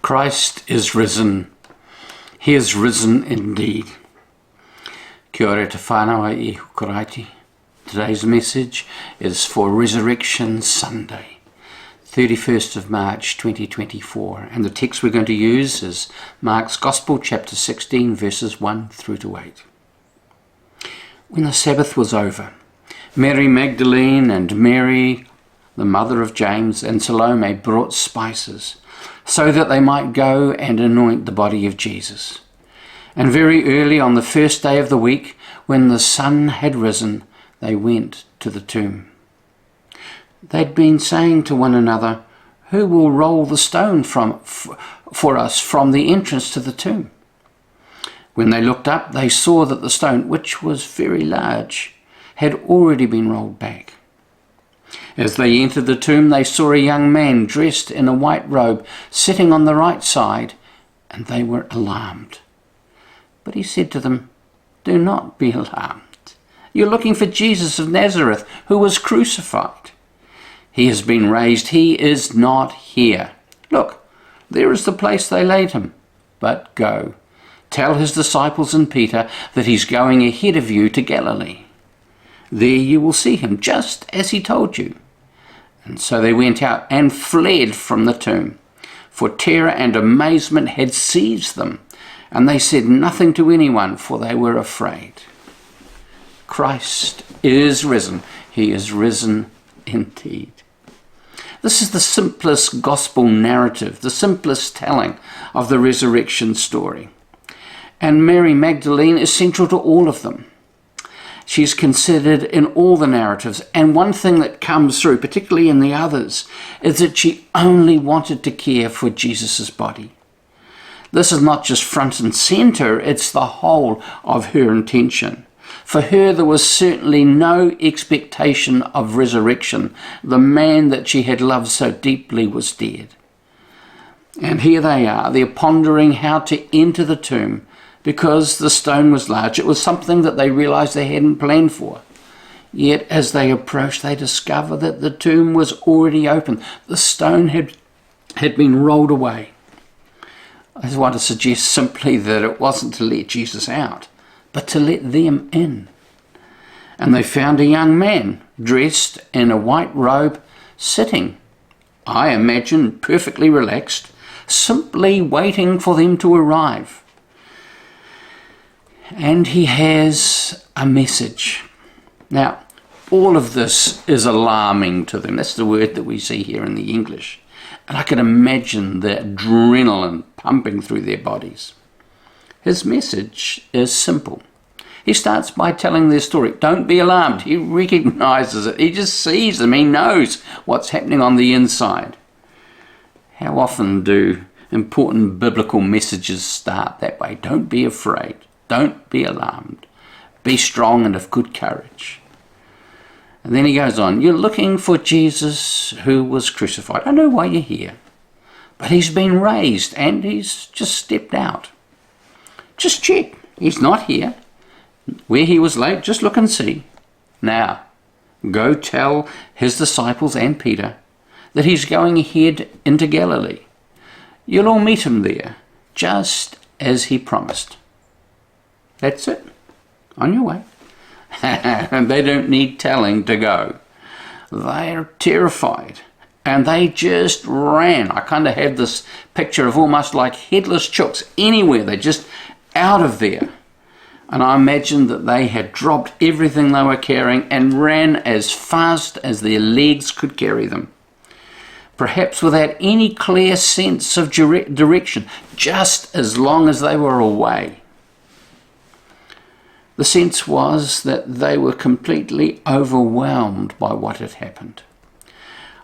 Christ is risen. He is risen indeed. Kia ora te whānau I hukaraiti. Today's message is for Resurrection Sunday, 31st of March 2024. And the text we're going to use is Mark's Gospel, chapter 16, verses 1 through to 8. When the Sabbath was over, Mary Magdalene and Mary, the mother of James, and Salome brought spices, so that they might go and anoint the body of Jesus. And very early on the first day of the week, when the sun had risen, they went to the tomb. They'd been saying to one another, "Who will roll the stone for us from the entrance to the tomb?" When they looked up, they saw that the stone, which was very large, had already been rolled back. As they entered the tomb, they saw a young man dressed in a white robe sitting on the right side, and they were alarmed. But he said to them, "Do not be alarmed. You're looking for Jesus of Nazareth, who was crucified. He has been raised. He is not here. Look, there is the place they laid him. But go, tell his disciples and Peter that he's going ahead of you to Galilee. There you will see him, just as he told you." And so they went out and fled from the tomb, for terror and amazement had seized them, and they said nothing to anyone, for they were afraid. Christ is risen. He is risen indeed. This is the simplest gospel narrative, the simplest telling of the resurrection story. And Mary Magdalene is central to all of them. She's considered in all the narratives, and one thing that comes through, particularly in the others, is that she only wanted to care for Jesus' body. This is not just front and centre, it's the whole of her intention. For her, there was certainly no expectation of resurrection. The man that she had loved so deeply was dead. And here they are, they're pondering how to enter the tomb, because the stone was large. It was something that they realized they hadn't planned for. Yet as they approached, they discovered that the tomb was already open. The stone had been rolled away. I just want to suggest simply that it wasn't to let Jesus out, but to let them in. And they found a young man dressed in a white robe, sitting, I imagine, perfectly relaxed, simply waiting for them to arrive. And he has a message. Now, all of this is alarming to them. That's the word that we see here in the English. And I can imagine the adrenaline pumping through their bodies. His message is simple. He starts by telling their story. Don't be alarmed. He recognizes it. He just sees them. He knows what's happening on the inside. How often do important biblical messages start that way? Don't be afraid. Don't be alarmed. Be strong and of good courage. And then he goes on, you're looking for Jesus who was crucified. I know why you're here, but he's been raised and he's just stepped out. Just check. He's not here. Where he was laid, just look and see. Now, go tell his disciples and Peter that he's going ahead into Galilee. You'll all meet him there, just as he promised. That's it. On your way. And they don't need telling to go. They're terrified. And they just ran. I kind of have this picture of almost like headless chooks anywhere. They're just out of there. And I imagine that they had dropped everything they were carrying and ran as fast as their legs could carry them. Perhaps without any clear sense of direction, just as long as they were away. The sense was that they were completely overwhelmed by what had happened.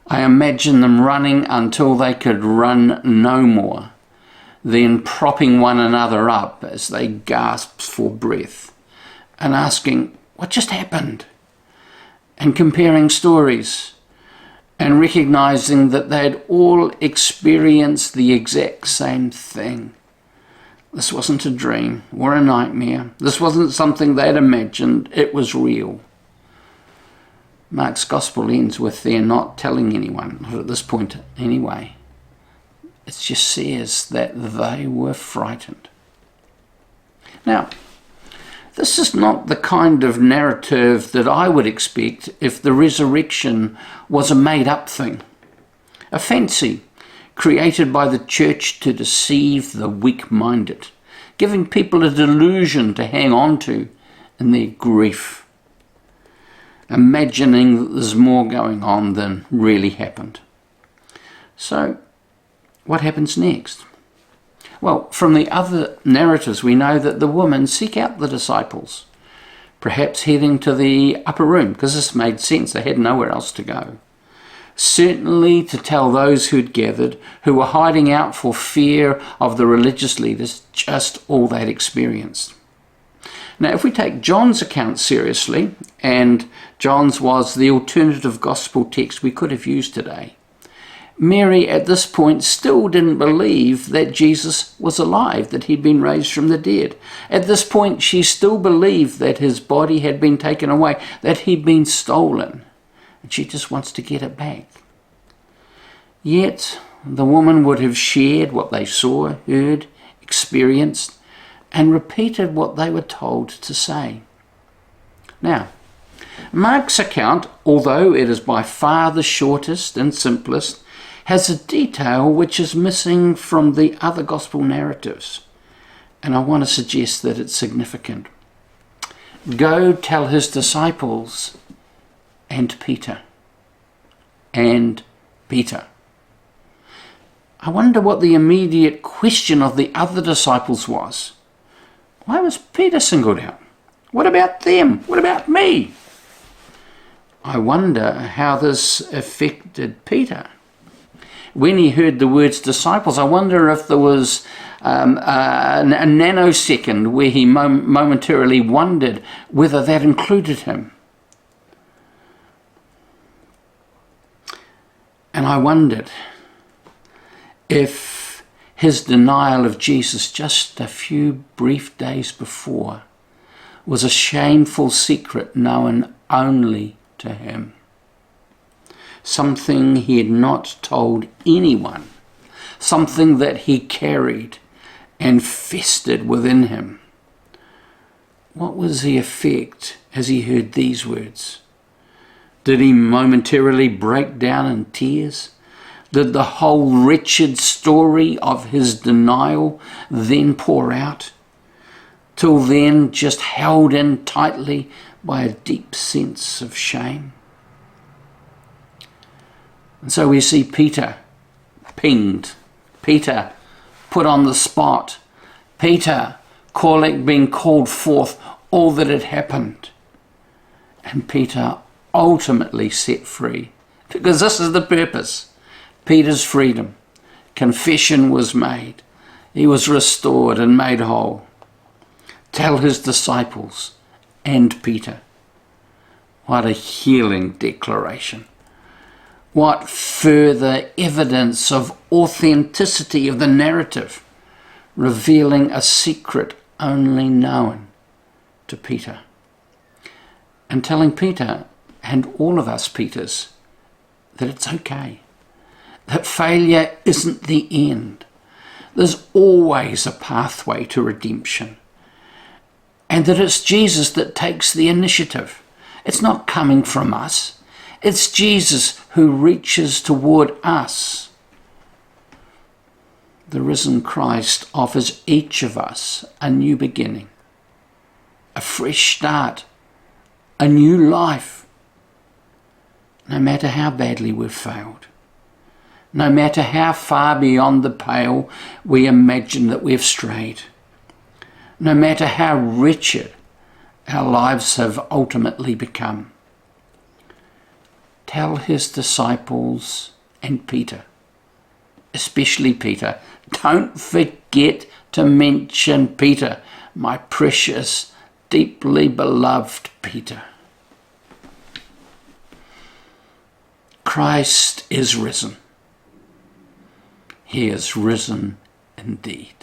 I imagine them running until they could run no more, then propping one another up as they gasped for breath and asking, what just happened? And comparing stories and recognizing that they had all experienced the exact same thing. This wasn't a dream or a nightmare. This wasn't something they'd imagined. It was real. Mark's gospel ends with their not telling anyone, not at this point anyway. It just says that they were frightened. Now, this is not the kind of narrative that I would expect if the resurrection was a made-up thing, a fancy created by the church to deceive the weak-minded, giving people a delusion to hang on to in their grief, imagining that there's more going on than really happened. So, what happens next? Well, from the other narratives, we know that the women seek out the disciples, perhaps heading to the upper room, because this made sense. They had nowhere else to go. Certainly to tell those who'd gathered, who were hiding out for fear of the religious leaders, just all they'd experienced. Now, if we take John's account seriously, and John's was the alternative gospel text we could have used today, Mary at this point still didn't believe that Jesus was alive, that he'd been raised from the dead. At this point, she still believed that his body had been taken away, that he'd been stolen, and she just wants to get it back. Yet, the woman would have shared what they saw, heard, experienced, and repeated what they were told to say. Now, Mark's account, although it is by far the shortest and simplest, has a detail which is missing from the other gospel narratives, and I want to suggest that it's significant. Go tell his disciples and Peter. And Peter. I wonder what the immediate question of the other disciples was. Why was Peter singled out? What about them? What about me? I wonder how this affected Peter. When he heard the words disciples, I wonder if there was a nanosecond where he momentarily wondered whether that included him. And I wondered if his denial of Jesus just a few brief days before was a shameful secret known only to him. Something he had not told anyone, something that he carried and festered within him. What was the effect as he heard these words? Did he momentarily break down in tears? Did the whole wretched story of his denial then pour out? Till then just held in tightly by a deep sense of shame? And so we see Peter pinged, Peter put on the spot, Peter being called forth all that had happened, and Peter ultimately set free. Because this is the purpose. Peter's freedom. Confession was made. He was restored and made whole. Tell his disciples and Peter. What a healing declaration. What further evidence of authenticity of the narrative, revealing a secret only known to Peter. And telling Peter, and all of us Peters, that it's okay, that failure isn't the end. There's always a pathway to redemption, and that it's Jesus that takes the initiative. It's not coming from us. It's Jesus who reaches toward us. The risen Christ offers each of us a new beginning, a fresh start, a new life. No matter how badly we've failed, no matter how far beyond the pale we imagine that we've strayed, no matter how wretched our lives have ultimately become. Tell his disciples and Peter, especially Peter, don't forget to mention Peter, my precious, deeply beloved Peter. Christ is risen. He is risen indeed.